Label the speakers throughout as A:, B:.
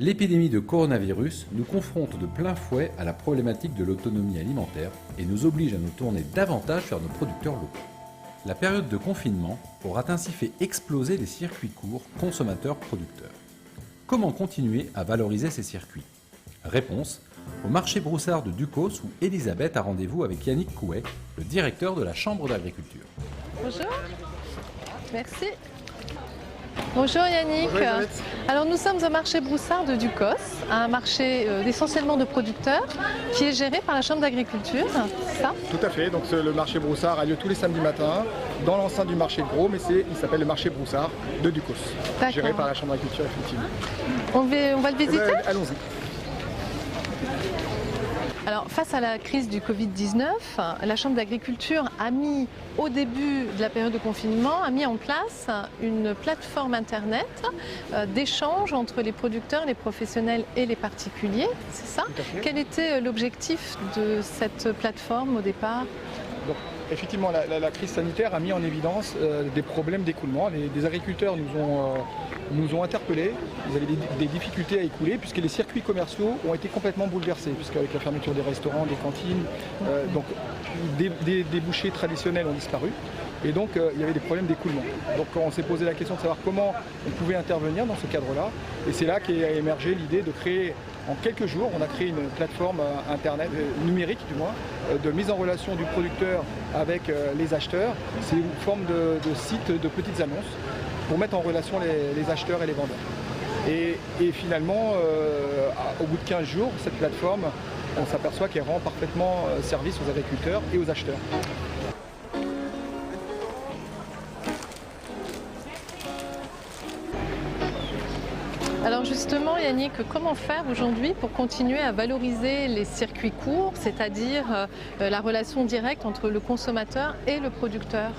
A: L'épidémie de coronavirus nous confronte de plein fouet à la problématique de l'autonomie alimentaire et nous oblige à nous tourner davantage vers nos producteurs locaux. La période de confinement aura ainsi fait exploser les circuits courts consommateurs-producteurs. Comment continuer à valoriser ces circuits? Réponse au marché Broussard de Ducos où Elisabeth a rendez-vous avec Yannick Couet, le directeur de la Chambre d'agriculture.
B: Bonjour, merci. Bonjour Yannick.
C: Bonjour
B: Alors nous sommes au marché Broussard de Ducos, un marché essentiellement de producteurs qui est géré par la Chambre d'agriculture, c'est ça?
C: Tout à fait, donc le marché Broussard a lieu tous les samedis matins dans l'enceinte du marché de Gros, mais il s'appelle le marché Broussard de Ducos, géré par la Chambre d'agriculture effectivement.
B: On va le visiter?
C: Allons-y.
B: Alors, face à la crise du Covid-19, la Chambre d'agriculture a mis, au début de la période de confinement, a mis en place une plateforme internet d'échange entre les producteurs, les professionnels et les particuliers, c'est ça? Quel était l'objectif de cette plateforme au départ?
C: Donc, effectivement, la crise sanitaire a mis en évidence des problèmes d'écoulement. Les agriculteurs nous ont interpellés, ils avaient des difficultés à écouler puisque les circuits commerciaux ont été complètement bouleversés, puisqu'avec la fermeture des restaurants, des cantines, donc des bouchers traditionnels ont disparu. Et donc il y avait des problèmes d'écoulement. Donc on s'est posé la question de savoir comment on pouvait intervenir dans ce cadre-là. Et c'est là qu'est émergé l'idée de créer, en quelques jours, on a créé une plateforme internet, numérique du moins, de mise en relation du producteur avec les acheteurs. C'est une forme de site de petites annonces pour mettre en relation les acheteurs et les vendeurs. Et finalement, au bout de 15 jours, cette plateforme, on s'aperçoit qu'elle rend parfaitement service aux agriculteurs et aux acheteurs.
B: Alors justement Yannick, comment faire aujourd'hui pour continuer à valoriser les circuits courts, c'est-à-dire la relation directe entre le consommateur et le producteur?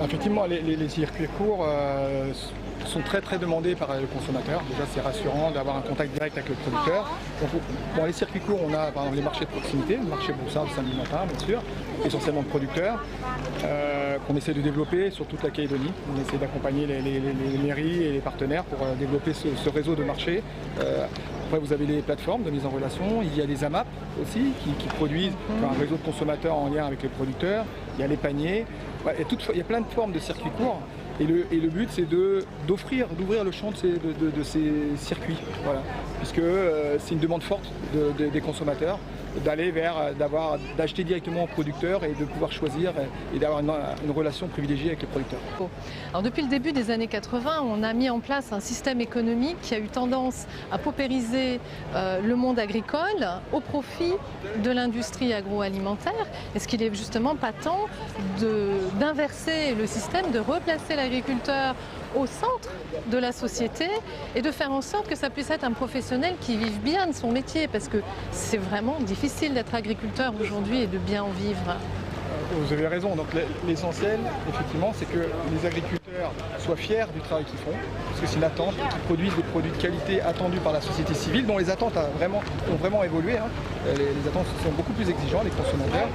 C: Effectivement, les circuits courts sont très demandés par le consommateur. Déjà, c'est rassurant d'avoir un contact direct avec le producteur. Donc, dans les circuits courts, on a par exemple les marchés de proximité, le marché Broussard le samedi matin, bien sûr, essentiellement de producteurs, qu'on essaie de développer sur toute la Calédonie. On essaie d'accompagner les mairies et les partenaires pour développer ce réseau de marchés. Après, vous avez les plateformes de mise en relation, il y a les AMAP aussi qui produisent un réseau de consommateurs en lien avec les producteurs, il y a les paniers, il y a plein de formes de circuits courts. Et le but, c'est d'ouvrir le champ de ces circuits, voilà. Puisque c'est une demande forte des consommateurs d'aller d'acheter directement aux producteurs et de pouvoir choisir et d'avoir une relation privilégiée avec les producteurs.
B: Alors depuis le début des années 80, on a mis en place un système économique qui a eu tendance à paupériser le monde agricole au profit de l'industrie agroalimentaire. Est-ce qu'il n'est justement pas temps d'inverser le système, de replacer l'agriculteur au centre de la société et de faire en sorte que ça puisse être un professionnel qui vive bien de son métier, parce que c'est vraiment difficile d'être agriculteur aujourd'hui et de bien en vivre.
C: Vous avez raison, donc l'essentiel effectivement c'est que les agriculteurs soient fiers du travail qu'ils font, parce que c'est une attente, qu'ils produisent des produits de qualité attendus par la société civile, dont les attentes ont vraiment évolué. Les attentes sont beaucoup plus exigeantes, les consommateurs.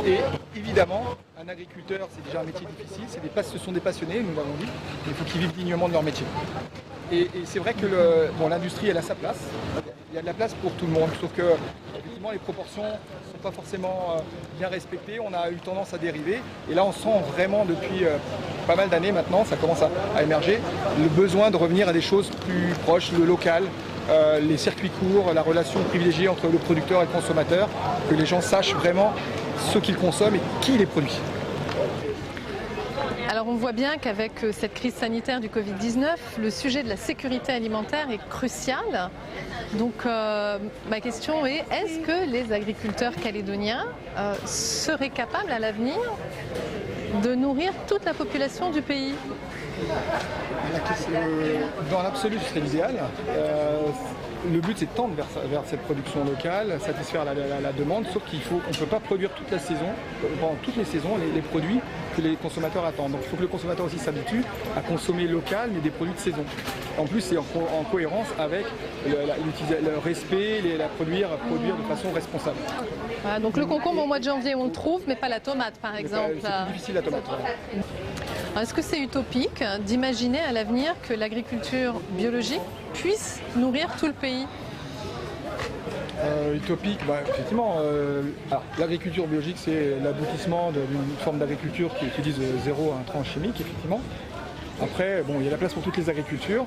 C: Et évidemment, un agriculteur c'est déjà un métier difficile, ce sont des passionnés, nous l'avons dit, il faut qu'ils vivent dignement de leur métier. Et c'est vrai que l'industrie elle a sa place, il y a de la place pour tout le monde, sauf que effectivement les proportions ne sont pas forcément bien respectées, on a eu tendance à dériver, et là on sent vraiment depuis pas mal d'années maintenant, ça commence à émerger, le besoin de revenir à des choses plus proches, le local, les circuits courts, la relation privilégiée entre le producteur et le consommateur, que les gens sachent vraiment ce qu'ils consomment et qui les produit.
B: Alors on voit bien qu'avec cette crise sanitaire du Covid-19, le sujet de la sécurité alimentaire est crucial. Donc ma question est, est-ce que les agriculteurs calédoniens seraient capables à l'avenir de nourrir toute la population du pays?
C: Dans l'absolu, ce serait l'idéal. Le but, c'est de tendre vers cette production locale, satisfaire la demande, sauf qu'on ne peut pas produire toute la saison, pendant toutes les saisons, les produits que les consommateurs attendent. Donc il faut que le consommateur aussi s'habitue à consommer local, mais des produits de saison. En plus, c'est en cohérence avec le respect, produire de façon responsable.
B: Voilà, donc le concombre au mois de janvier, on le trouve, mais pas la tomate, par exemple.
C: C'est plus difficile la tomate.
B: Est-ce que c'est utopique d'imaginer à l'avenir que l'agriculture biologique puisse nourrir tout le pays?
C: Utopique, effectivement, l'agriculture biologique, c'est l'aboutissement d'une forme d'agriculture qui utilise zéro intrant chimique, effectivement. Après, il y a la place pour toutes les agricultures.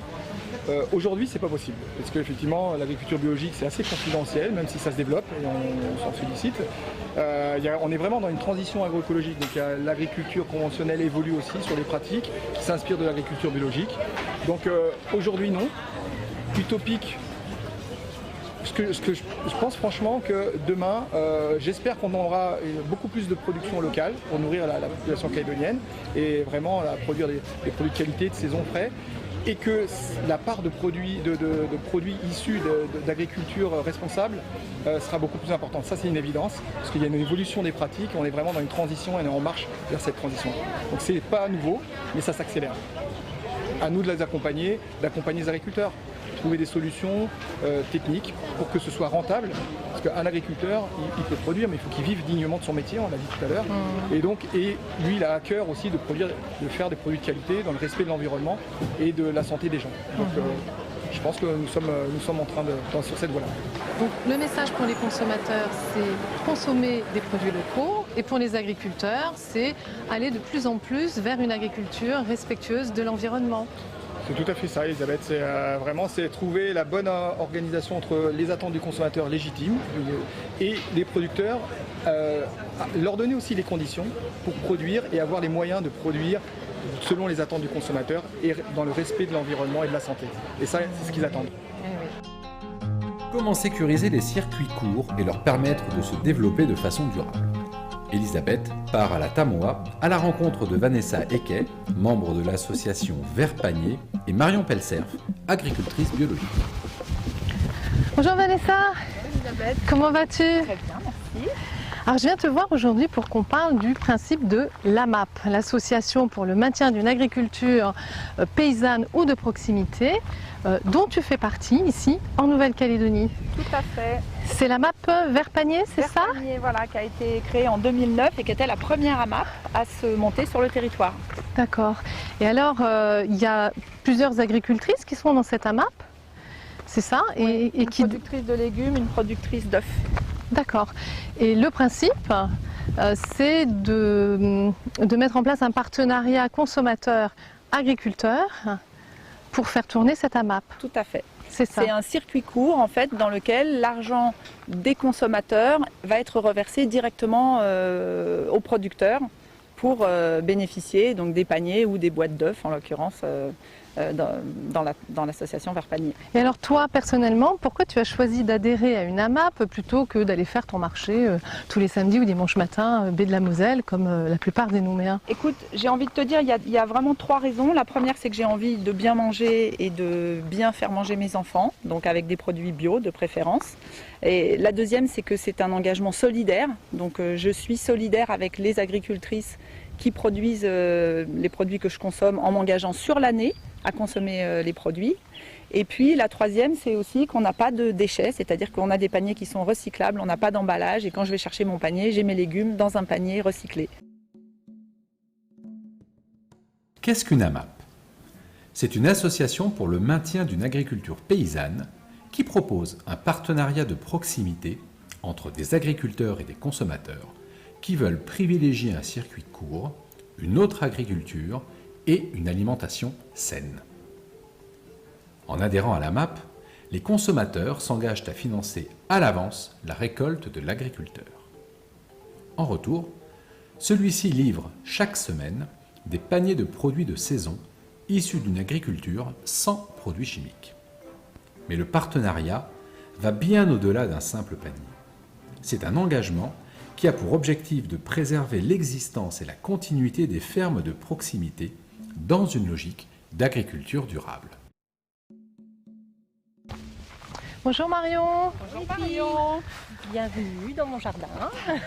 C: Aujourd'hui, c'est pas possible, parce qu'effectivement, l'agriculture biologique, c'est assez confidentiel, même si ça se développe, et on s'en félicite. On est vraiment dans une transition agroécologique, donc l'agriculture conventionnelle évolue aussi sur les pratiques qui s'inspirent de l'agriculture biologique. Donc aujourd'hui, non. Utopique, je pense franchement que demain, j'espère qu'on aura beaucoup plus de production locale pour nourrir la population calédonienne et vraiment produire des produits de qualité, de saison frais, et que la part de produits issus d'agriculture responsable sera beaucoup plus importante. Ça, c'est une évidence, parce qu'il y a une évolution des pratiques, on est vraiment dans une transition et on est en marche vers cette transition. Donc c'est pas nouveau, mais ça s'accélère. À nous de les accompagner, d'accompagner les agriculteurs, trouver des solutions techniques pour que ce soit rentable. Parce qu'un agriculteur, il peut produire, mais il faut qu'il vive dignement de son métier, on l'a dit tout à l'heure. Et lui, il a à cœur aussi de faire des produits de qualité dans le respect de l'environnement et de la santé des gens. Donc je pense que nous sommes en train sur cette voie-là.
B: Donc le message pour les consommateurs, c'est consommer des produits locaux, et pour les agriculteurs, c'est aller de plus en plus vers une agriculture respectueuse de l'environnement.
C: C'est tout à fait ça, Elisabeth. C'est trouver la bonne organisation entre les attentes du consommateur légitime et les producteurs, leur donner aussi les conditions pour produire et avoir les moyens de produire selon les attentes du consommateur et dans le respect de l'environnement et de la santé. Et ça, c'est ce qu'ils attendent.
A: Comment sécuriser les circuits courts et leur permettre de se développer de façon durable? Elisabeth part à la Tamoa à la rencontre de Vanessa Eke, membre de l'association Vert Panier, et Marion Pelserf, agricultrice biologique.
B: Bonjour Vanessa.
D: Bonjour Elisabeth.
B: Comment vas-tu?
D: Très bien, merci.
B: Alors je viens te voir aujourd'hui pour qu'on parle du principe de l'AMAP, l'Association pour le maintien d'une agriculture paysanne ou de proximité, dont tu fais partie ici en Nouvelle-Calédonie.
D: Tout à fait.
B: C'est l'AMAP Vert Panier, c'est ça?
D: Vert Panier, voilà, qui a été créée en 2009 et qui était la première AMAP à se monter sur le territoire.
B: D'accord. Et alors, il y a plusieurs agricultrices qui sont dans cette AMAP, c'est ça?
D: Oui, une productrice de légumes, une productrice d'œufs.
B: D'accord. Et le principe, c'est de mettre en place un partenariat consommateur-agriculteur pour faire tourner cette AMAP.
D: Tout à fait.
B: C'est ça.
D: C'est un circuit court en fait dans lequel l'argent des consommateurs va être reversé directement aux producteurs pour bénéficier donc des paniers ou des boîtes d'œufs en l'occurrence dans l'association Vert Panier.
B: Et alors toi personnellement, pourquoi tu as choisi d'adhérer à une AMAP plutôt que d'aller faire ton marché tous les samedis ou dimanches matins baie de la Moselle comme la plupart des Nouméens?
D: Écoute, j'ai envie de te dire, il y a vraiment trois raisons. La première, c'est que j'ai envie de bien manger et de bien faire manger mes enfants, donc avec des produits bio de préférence. Et la deuxième, c'est que c'est un engagement solidaire. Donc je suis solidaire avec les agricultrices qui produisent les produits que je consomme en m'engageant sur l'année à consommer les produits. Et puis la troisième, c'est aussi qu'on n'a pas de déchets, c'est-à-dire qu'on a des paniers qui sont recyclables, on n'a pas d'emballage et quand je vais chercher mon panier, j'ai mes légumes dans un panier recyclé.
A: Qu'est-ce qu'une AMAP? C'est une association pour le maintien d'une agriculture paysanne qui propose un partenariat de proximité entre des agriculteurs et des consommateurs qui veulent privilégier un circuit court, une autre agriculture et une alimentation saine. En adhérant à l'AMAP, les consommateurs s'engagent à financer à l'avance la récolte de l'agriculteur. En retour, celui-ci livre chaque semaine des paniers de produits de saison issus d'une agriculture sans produits chimiques. Mais le partenariat va bien au-delà d'un simple panier. C'est un engagement qui a pour objectif de préserver l'existence et la continuité des fermes de proximité dans une logique d'agriculture durable.
B: Bonjour Marion.
E: Bonjour Marion. Bienvenue dans mon jardin.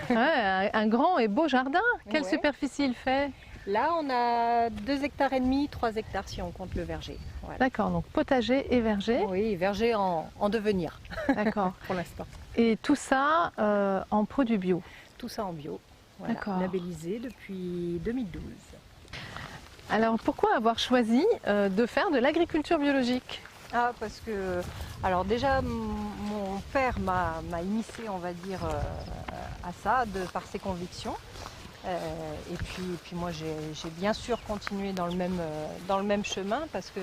B: Ouais, un grand et beau jardin. Quelle
E: Ouais.
B: superficie il fait?
E: Là, on a 2,5 hectares, 3 hectares si on compte le verger. Voilà.
B: D'accord, donc potager et verger.
E: Oui, verger en devenir
B: D'accord.
E: pour l'instant.
B: Et tout ça en produits bio.
E: Tout ça en bio. Voilà.
B: D'accord.
E: Labellisé depuis 2012.
B: Alors pourquoi avoir choisi de faire de l'agriculture biologique?
E: Ah, parce que, alors déjà, mon père m'a initié, on va dire, à ça, par ses convictions. Et puis moi, j'ai bien sûr continué dans le même chemin, parce que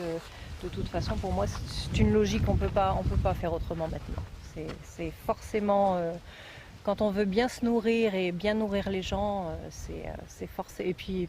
E: de toute façon, pour moi, c'est une logique, on peut pas faire autrement maintenant. C'est forcément, quand on veut bien se nourrir et bien nourrir les gens, c'est forcément, et puis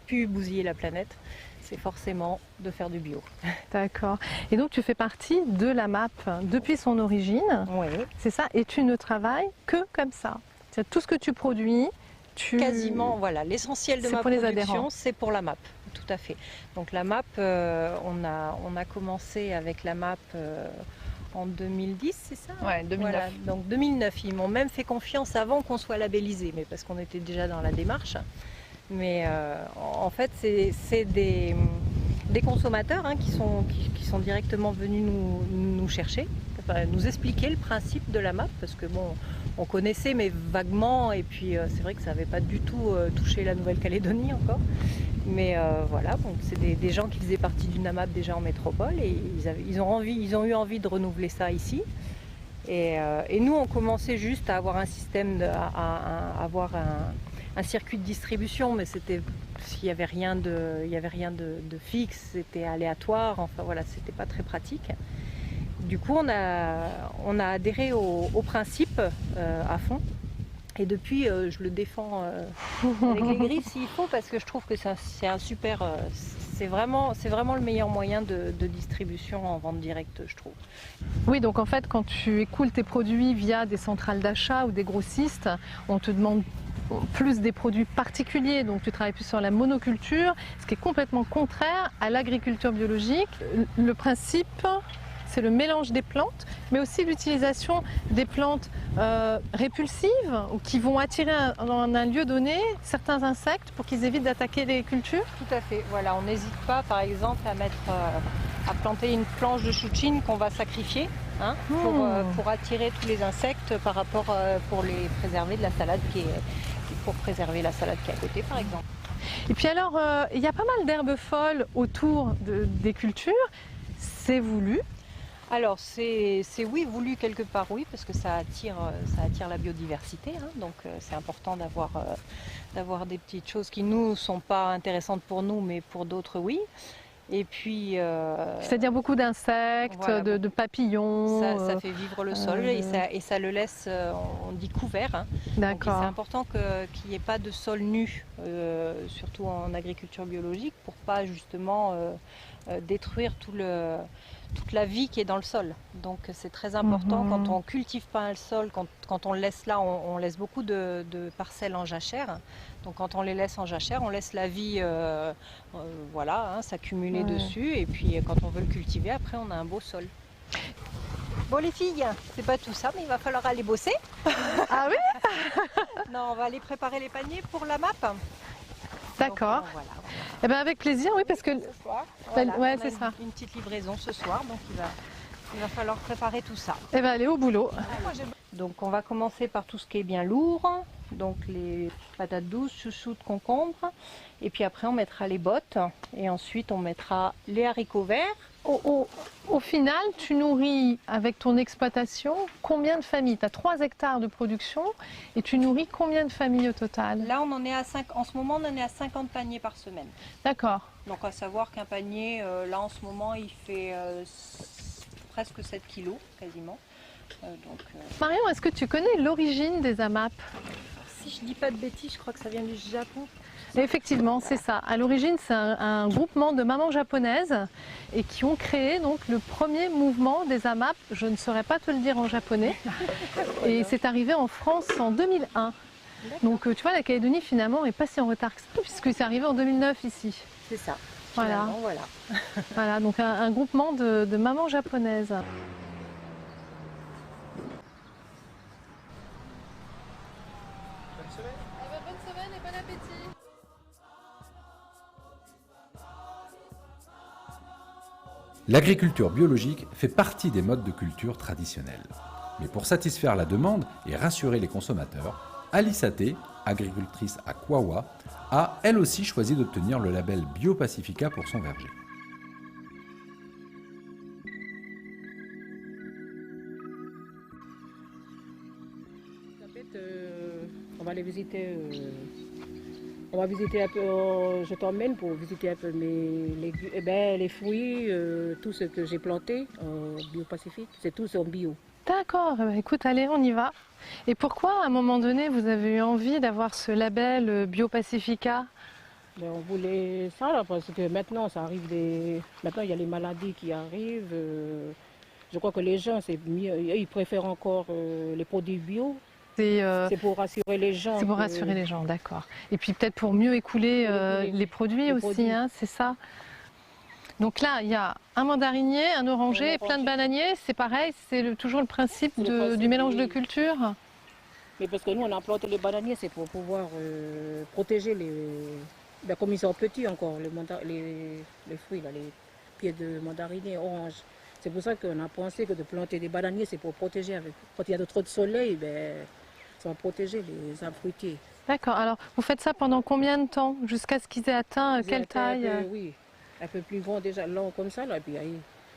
E: plus bousiller la planète, c'est forcément de faire du bio.
B: D'accord. Et donc tu fais partie de la MAP depuis son origine,
E: Oui.
B: c'est ça, et tu ne travailles que comme ça. C'est-à-dire tout ce que tu produis,
E: Quasiment, voilà, l'essentiel de
B: C'est
E: ma
B: pour les
E: production,
B: adhérents.
E: c'est pour la MAP, tout à fait. Donc la MAP, on a commencé avec la MAP en 2010, c'est ça?
D: Ouais, 2009.
E: Voilà, donc 2009, ils m'ont même fait confiance avant qu'on soit labellisé, mais parce qu'on était déjà dans la démarche. Mais en fait, c'est des consommateurs qui sont directement venus nous chercher, enfin, nous expliquer le principe de la MAP, parce que bon, on connaissait mais vaguement, et puis c'est vrai que ça n'avait pas du tout touché la Nouvelle-Calédonie encore. Mais voilà, donc c'est des gens qui faisaient partie d'une AMAP déjà en métropole, et ils ont eu envie de renouveler ça ici. Et nous, on commençait juste à avoir un système, à avoir un circuit de distribution, mais il n'y avait rien de fixe, c'était aléatoire, enfin voilà, c'était pas très pratique. Du coup, on a adhéré au principe à fond. Et depuis, je le défends avec les griffes s'il faut, parce que je trouve que c'est un super, c'est vraiment le meilleur moyen de distribution en vente directe, je trouve.
B: Oui, donc en fait, quand tu écoules tes produits via des centrales d'achat ou des grossistes, on te demande plus des produits particuliers, donc tu travailles plus sur la monoculture, ce qui est complètement contraire à l'agriculture biologique. Le principe, c'est le mélange des plantes, mais aussi l'utilisation des plantes répulsives ou qui vont attirer dans un lieu donné certains insectes pour qu'ils évitent d'attaquer les cultures.
E: Tout à fait. Voilà, on n'hésite pas, par exemple, à planter une planche de chouchine qu'on va sacrifier pour attirer tous les insectes pour les préserver de la salade pour préserver la salade qui est à côté, par exemple.
B: Et puis alors, il y a pas mal d'herbes folles autour des cultures. C'est voulu.
E: Alors c'est oui, voulu quelque part, oui, parce que ça attire la biodiversité, donc c'est important d'avoir des petites choses qui nous sont pas intéressantes pour nous, mais pour d'autres oui. Et puis
B: c'est-à-dire beaucoup d'insectes,
E: voilà,
B: de papillons.
E: Ça fait vivre le sol et ça le laisse, on dit couvert.
B: D'accord.
E: C'est important qu'il n'y ait pas de sol nu, surtout en agriculture biologique, pour pas justement détruire toute la vie qui est dans le sol. Donc c'est très important quand on cultive pas le sol, quand on le laisse là, on laisse beaucoup de parcelles en jachère. Donc quand on les laisse en jachère, on laisse la vie s'accumuler dessus, et puis quand on veut le cultiver, après on a un beau sol. Bon les filles, c'est pas tout ça, mais il va falloir aller bosser.
B: Ah oui.
E: Non, on va aller préparer les paniers pour la MAP.
B: D'accord.
E: Voilà.
B: Eh ben avec plaisir, oui, parce que
E: Ce soir,
B: ouais,
E: on a
B: c'est ça.
E: une petite livraison ce soir, donc il va falloir préparer tout ça.
B: Eh ben allez au boulot.
E: Donc on va commencer par tout ce qui est bien lourd, donc les patates douces, chouchoutes, concombres, et puis après on mettra les bottes, et ensuite on mettra les haricots verts.
B: Au final, tu nourris avec ton exploitation combien de familles? Tu as 3 hectares de production et tu nourris combien de familles au total?
E: Là on en est en ce moment on en est à 50 paniers par semaine.
B: D'accord.
E: Donc à savoir qu'un panier, là en ce moment il fait presque 7 kilos quasiment.
B: Marion, est-ce que tu connais l'origine des AMAP?
E: Si je dis pas de bêtises, je crois que ça vient du Japon.
B: Effectivement, c'est ça. À l'origine, c'est un groupement de mamans japonaises et qui ont créé donc le premier mouvement des AMAP. Je ne saurais pas te le dire en japonais. Et c'est arrivé en France en 2001. Donc tu vois, la Calédonie finalement n'est pas si en retard que ça, puisque c'est arrivé en 2009 ici.
E: C'est ça.
B: Voilà.
E: Voilà.
B: Voilà, donc un groupement de mamans japonaises. Bonne semaine et bon appétit.
A: L'agriculture biologique fait partie des modes de culture traditionnels. Mais pour satisfaire la demande et rassurer les consommateurs, Alice Athé, agricultrice à Kwawa, a elle aussi choisi d'obtenir le label Bio Pacifica pour son verger.
F: va aller visiter. On va visiter un peu. Je t'emmène pour visiter un peu les fruits, tout ce que j'ai planté en Bio-Pacifique. C'est tout en bio.
B: D'accord, eh ben, écoute, allez, on y va. Et pourquoi, à un moment donné, vous avez eu envie d'avoir ce label Bio-Pacifica?
F: Ben, on voulait ça là, parce que maintenant, maintenant, il y a les maladies qui arrivent. Je crois que les gens, c'est mieux, ils préfèrent encore les produits bio. C'est pour rassurer les gens.
B: C'est pour rassurer les gens, d'accord. Et puis peut-être pour mieux écouler les produits aussi, hein, c'est ça. Donc là, il y a un mandarinier, un oranger et plein de bananiers. C'est pareil, c'est toujours le principe du mélange de culture.
F: Mais parce que nous, on a planté les bananiers, c'est pour pouvoir protéger ben, comme ils sont petits encore, les fruits, là, les pieds de mandarinier, orange. C'est pour ça qu'on a pensé que de planter des bananiers, c'est pour protéger. Quand il y a trop de soleil, ben, ça va protéger les arbres fruitiers.
B: D'accord. Alors, vous faites ça pendant combien de temps? Jusqu'à ce qu'ils aient atteint quelle taille?
F: Oui, un peu plus grand déjà, long comme ça. Là, et puis,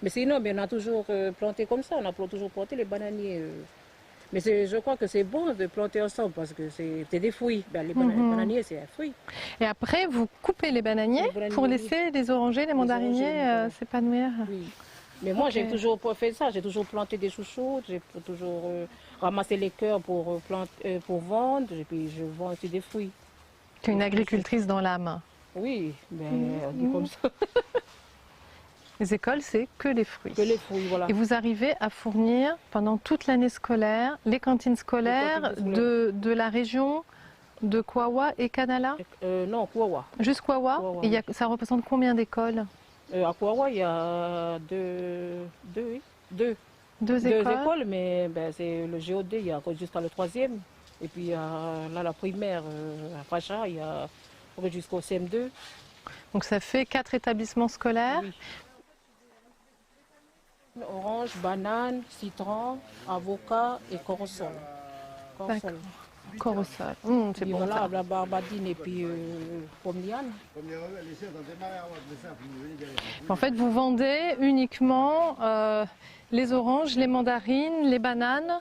F: mais sinon, on a toujours planté comme ça. On a toujours planté les bananiers. Mais je crois que c'est bon de planter ensemble parce que c'est des fruits. Ben, les bananiers, c'est un fruit.
B: Et après, vous coupez les bananiers pour laisser les orangers, les mandariniers s'épanouir.
F: Oui. Mais moi, j'ai toujours fait ça. J'ai toujours planté des chouchoutes, j'ai toujours ramassé les cœurs pour vendre, et puis je vends aussi des fruits.
B: Tu es une agricultrice dans l'âme.
F: Oui, mais on dit comme ça.
B: Les écoles, c'est que les fruits.
F: Que les fruits, voilà.
B: Et vous arrivez à fournir pendant toute l'année scolaire les cantines scolaires de la région de Kouawa et Kanala?
F: Non, Kouawa.
B: Juste Kouawa. Et ça représente combien d'écoles?
F: À Kouawa, il y a deux écoles, mais ben, c'est le GOD, il y a jusqu'à le 3e. Et puis là, la primaire, à Facha, il y a jusqu'au CM2.
B: Donc ça fait 4 établissements scolaires.
F: Oui. Orange, banane, citron, avocat et corosol.
B: Corosol. C'est bon.
F: Voilà, la barbadine et puis pomme liane.
B: En fait, vous vendez uniquement les oranges, les mandarines, les bananes.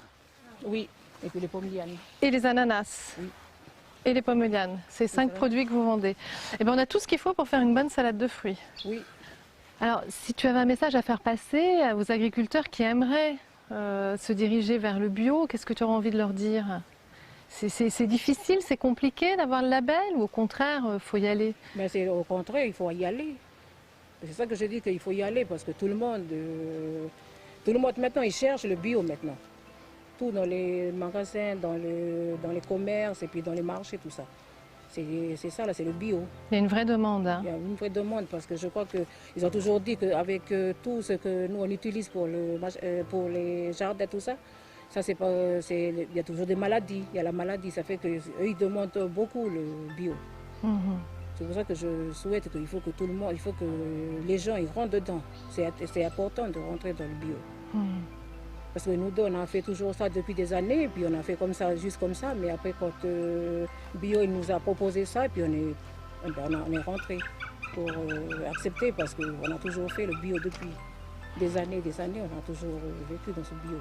F: Oui, et puis les pommes lianes.
B: Et les ananas.
F: Oui.
B: Et les pommes lianes. C'est 5 produits que vous vendez. Et bien, on a tout ce qu'il faut pour faire une bonne salade de fruits.
F: Oui.
B: Alors, si tu avais un message à faire passer à vos agriculteurs qui aimeraient se diriger vers le bio, qu'est-ce que tu aurais envie de leur dire? C'est difficile, c'est compliqué d'avoir le label ou au contraire, il faut y aller?
F: Mais c'est au contraire, il faut y aller. C'est ça que je dis qu'il faut y aller parce que tout le monde maintenant, il cherche le bio maintenant. Tout dans les magasins, dans les commerces et puis dans les marchés, tout ça. C'est ça, là, c'est le bio.
B: Il y a une vraie demande. Hein.
F: Il y a une vraie demande parce que je crois qu'ils ont toujours dit qu'avec tout ce que nous on utilise pour les jardins, tout ça, il y a toujours des maladies. Il y a la maladie, ça fait qu'eux ils demandent beaucoup le bio. C'est pour ça que je souhaite qu'il faut que tout le monde, il faut que les gens ils rentrent dedans. C'est important de rentrer dans le bio. Parce que nous deux, on a fait toujours ça depuis des années, et puis on a fait comme ça, juste comme ça. Mais après, quand Bio il nous a proposé ça, et puis on est rentré pour accepter, parce qu'on a toujours fait le bio depuis des années, on a toujours vécu dans ce bio.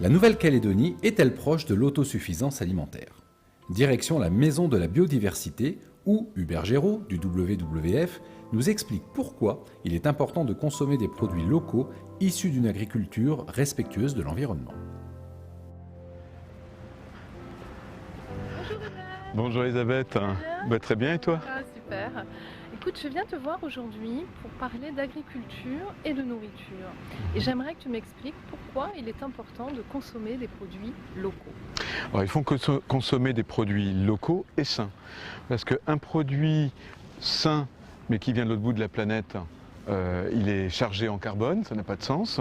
A: La Nouvelle-Calédonie est-elle proche de l'autosuffisance alimentaire? Direction la Maison de la Biodiversité, où Hubert Géraud, du WWF, nous explique pourquoi il est important de consommer des produits locaux issus d'une agriculture respectueuse de l'environnement.
G: Bonjour Elisabeth, très bien et toi?
B: Super. Écoute, je viens te voir aujourd'hui pour parler d'agriculture et de nourriture. Et j'aimerais que tu m'expliques pourquoi il est important de consommer des produits locaux.
G: Alors, il faut consommer des produits locaux et sains. Parce qu'un produit sain, mais qui vient de l'autre bout de la planète, il est chargé en carbone, ça n'a pas de sens.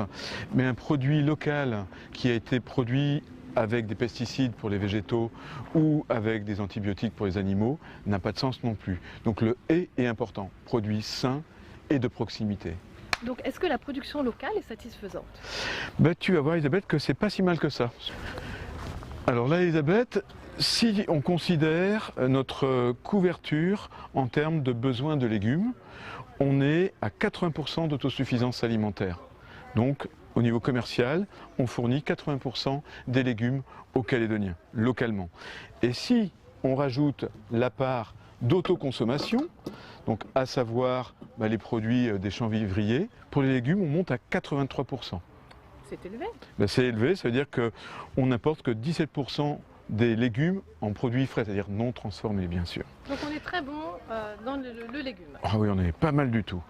G: Mais un produit local qui a été produit avec des pesticides pour les végétaux ou avec des antibiotiques pour les animaux n'a pas de sens non plus. Donc le « et » est important, produit sain et de proximité.
B: Donc est-ce que la production locale est satisfaisante?
G: Tu vas voir Elisabeth que c'est pas si mal que ça. Alors là Elisabeth, si on considère notre couverture en termes de besoins de légumes, on est à 80% d'autosuffisance alimentaire. Donc au niveau commercial, on fournit 80% des légumes aux Calédoniens, localement. Et si on rajoute la part d'autoconsommation, donc à savoir les produits des champs vivriers, pour les légumes, on monte à 83%.
B: C'est élevé.
G: C'est élevé, ça veut dire qu'on n'importe que 17% des légumes en produits frais, c'est-à-dire non transformés, bien sûr.
B: Donc on est très bon dans le légume.
G: Ah oui, on est pas mal du tout.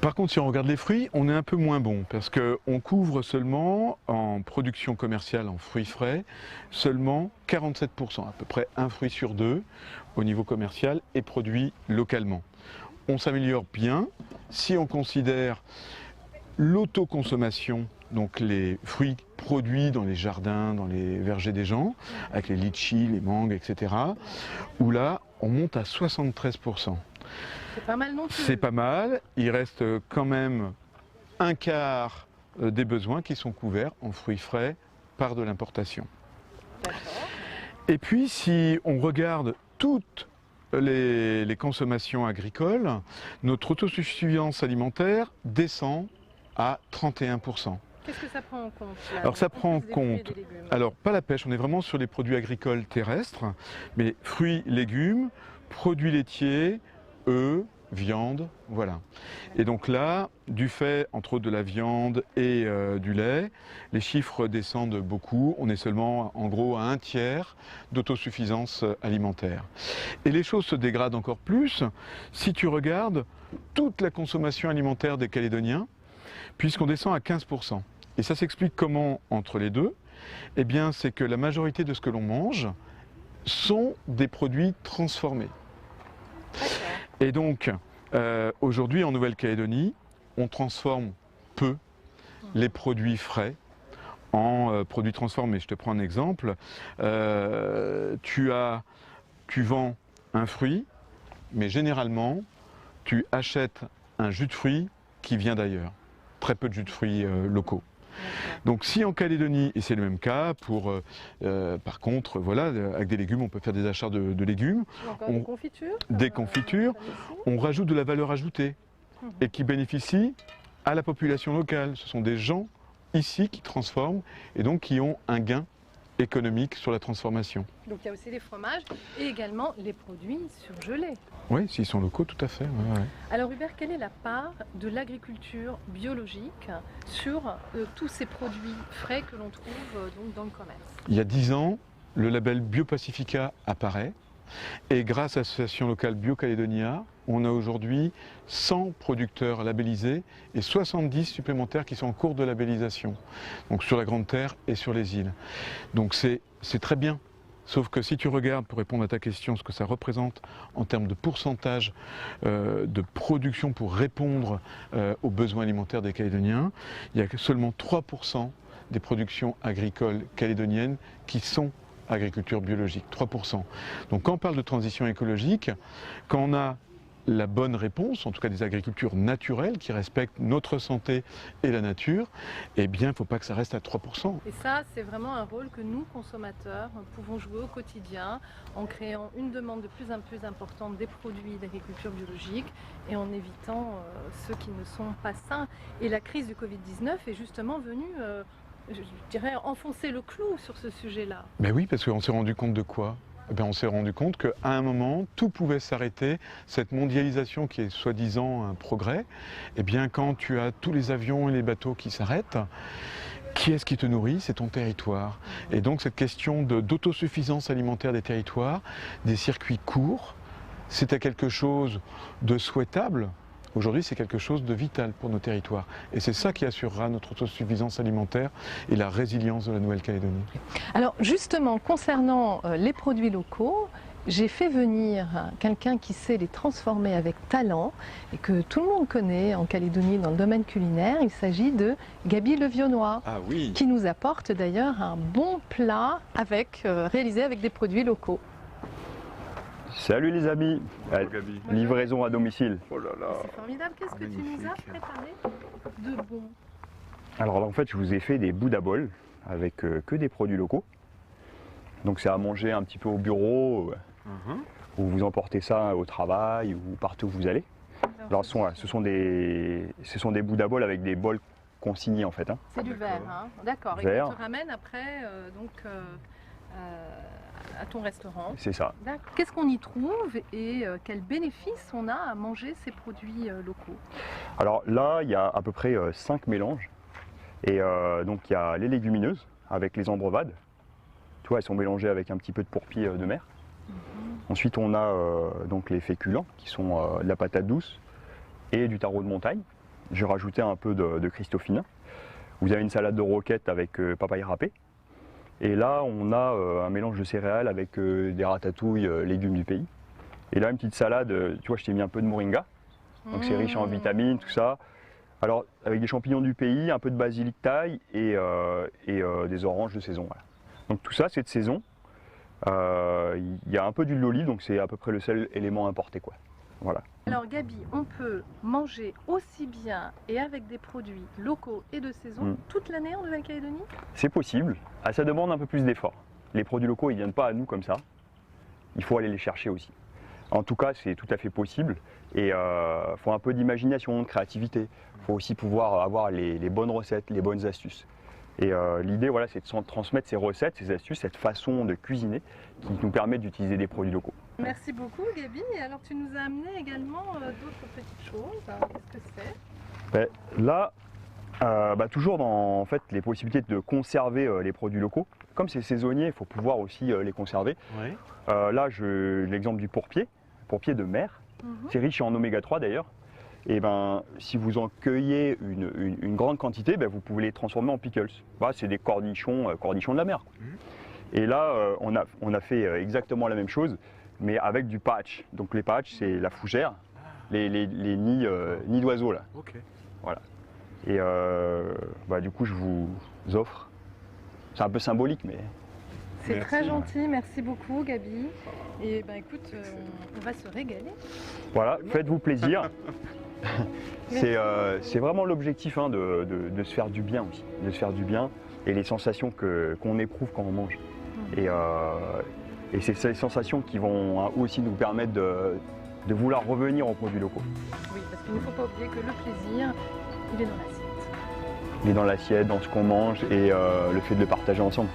G: Par contre, si on regarde les fruits, on est un peu moins bon parce qu'on couvre seulement, en production commerciale en fruits frais, seulement 47%, à peu près un fruit sur deux au niveau commercial est produit localement. On s'améliore bien si on considère l'autoconsommation, donc les fruits produits dans les jardins, dans les vergers des gens, avec les litchis, les mangues, etc., où là, on monte à 73%.
B: C'est pas mal non plus.
G: C'est pas mal, il reste quand même un quart des besoins qui sont couverts en fruits frais par de l'importation. Et puis, si on regarde toutes les consommations agricoles, notre autosuffisance alimentaire descend à 31%.
B: Qu'est-ce que ça prend en compte là,
G: alors ça prend en compte, alors pas la pêche, on est vraiment sur les produits agricoles terrestres, mais fruits, légumes, produits laitiers, œufs, viande, voilà. Et donc là, du fait entre autres de la viande et du lait, les chiffres descendent beaucoup, on est seulement en gros à 1/3 d'autosuffisance alimentaire. Et les choses se dégradent encore plus si tu regardes toute la consommation alimentaire des Calédoniens, puisqu'on descend à 15%. Et ça s'explique comment entre les deux? Eh bien, c'est que la majorité de ce que l'on mange sont des produits transformés. Et donc, aujourd'hui en Nouvelle-Calédonie, on transforme peu les produits frais en produits transformés. Je te prends un exemple. Tu vends un fruit, mais généralement, tu achètes un jus de fruits qui vient d'ailleurs. Très peu de jus de fruits locaux. Donc si en Calédonie, et c'est le même cas pour, par contre, voilà, avec des légumes, on peut faire des achats de légumes.
B: Des confitures.
G: Des confitures, on rajoute de la valeur ajoutée et qui bénéficie à la population locale. Ce sont des gens ici qui transforment et donc qui ont un gain économique sur la transformation.
B: Donc il y a aussi les fromages et également les produits surgelés.
G: Oui, s'ils sont locaux, tout à fait. Ouais.
B: Alors Hubert, quelle est la part de l'agriculture biologique sur tous ces produits frais que l'on trouve donc dans le commerce?
G: Il y a 10 ans, le label BioPacifica apparaît et grâce à l'association locale Bio-Calédonia, on a aujourd'hui 100 producteurs labellisés et 70 supplémentaires qui sont en cours de labellisation, donc sur la Grande Terre et sur les îles. Donc c'est très bien. Sauf que si tu regardes, pour répondre à ta question, ce que ça représente en termes de pourcentage de production pour répondre aux besoins alimentaires des Calédoniens, il y a seulement 3% des productions agricoles calédoniennes qui sont agriculture biologique, 3%. Donc quand on parle de transition écologique, quand on a la bonne réponse, en tout cas des agricultures naturelles qui respectent notre santé et la nature, eh bien il ne faut pas que ça reste à 3%.
B: Et ça, c'est vraiment un rôle que nous, consommateurs, pouvons jouer au quotidien en créant une demande de plus en plus importante des produits d'agriculture biologique et en évitant ceux qui ne sont pas sains. Et la crise du Covid-19 est justement venue, je dirais, enfoncer le clou sur ce sujet-là.
G: Ben oui, parce qu'on s'est rendu compte de quoi ? On s'est rendu compte qu'à un moment, tout pouvait s'arrêter. Cette mondialisation qui est soi-disant un progrès, eh bien, quand tu as tous les avions et les bateaux qui s'arrêtent, qui est-ce qui te nourrit? C'est ton territoire. Et donc cette question d'autosuffisance alimentaire des territoires, des circuits courts, c'était quelque chose de souhaitable. Aujourd'hui, c'est quelque chose de vital pour nos territoires. Et c'est ça qui assurera notre autosuffisance alimentaire et la résilience de la Nouvelle-Calédonie.
B: Alors justement, concernant les produits locaux, j'ai fait venir quelqu'un qui sait les transformer avec talent et que tout le monde connaît en Calédonie dans le domaine culinaire. Il s'agit de Gaby Levionnois, qui nous apporte d'ailleurs un bon plat réalisé avec des produits locaux.
H: Salut les amis, livraison à domicile.
B: Oh là là. C'est formidable, qu'est-ce que tu nous as préparé de bon?
H: Alors là en fait je vous ai fait des bouddha bowls avec que des produits locaux. Donc c'est à manger un petit peu au bureau, ou vous emportez ça au travail ou partout où vous allez. Alors ce sont des bouddha bowls avec des bols consigné en fait. Hein.
B: C'est du verre, hein. D'accord. Et
H: Verre.
B: on te ramène après à ton restaurant.
H: C'est ça.
B: D'accord. Qu'est-ce qu'on y trouve et quels bénéfices on a à manger ces produits locaux?
H: Alors là, il y a à peu près 5 mélanges. Et donc il y a les légumineuses avec les ambrevades. Tu vois, elles sont mélangées avec un petit peu de pourpier de mer. Ensuite, on a donc les féculents qui sont de la patate douce et du taro de montagne. J'ai rajouté un peu de Christophina. Vous avez une salade de roquette avec papaye râpée. Et là, on a un mélange de céréales avec des ratatouilles, légumes du pays. Et là, une petite salade, tu vois, je t'ai mis un peu de moringa. Donc c'est riche en vitamines, tout ça. Alors, avec des champignons du pays, un peu de basilic thaï et des oranges de saison. Voilà. Donc tout ça, c'est de saison. Il y a un peu d'huile d'olive, donc c'est à peu près le seul élément importé, quoi. Voilà.
B: Alors Gaby, on peut manger aussi bien et avec des produits locaux et de saison toute l'année en Nouvelle-Calédonie?
H: C'est possible. Ah, ça demande un peu plus d'effort. Les produits locaux, ils ne viennent pas à nous comme ça. Il faut aller les chercher aussi. En tout cas, c'est tout à fait possible. Et il faut un peu d'imagination, de créativité. Il faut aussi pouvoir avoir les bonnes recettes, les bonnes astuces. Et l'idée, voilà, c'est de transmettre ces recettes, ces astuces, cette façon de cuisiner qui nous permet d'utiliser des produits locaux.
B: Merci beaucoup Gaby. Et alors tu nous as amené également d'autres petites choses. Qu'est-ce que c'est?
H: Là, toujours dans en fait, les possibilités de conserver les produits locaux. Comme c'est saisonnier, il faut pouvoir aussi les conserver.
G: Oui.
H: Là, l'exemple du pourpier de mer. C'est riche en oméga 3 d'ailleurs. Et si vous en cueillez une grande quantité, vous pouvez les transformer en pickles. C'est des cornichons de la mer. Et là, on a fait exactement la même chose, mais avec du patch. Donc les patchs, c'est la fougère, les nids d'oiseaux là.
G: Ok.
H: Voilà. Et du coup, je vous offre. C'est un peu symbolique, mais.
B: C'est très gentil, merci beaucoup Gaby. Et écoute, on va se régaler.
H: Voilà, faites-vous plaisir. C'est vraiment l'objectif de se faire du bien aussi, de se faire du bien et les sensations qu'on éprouve quand on mange. Et c'est ces sensations qui vont aussi nous permettre de vouloir revenir aux produits locaux.
B: Oui, parce qu'il ne faut pas oublier que le plaisir, il est dans l'assiette.
H: Il est dans l'assiette, dans ce qu'on mange et le fait de le partager ensemble.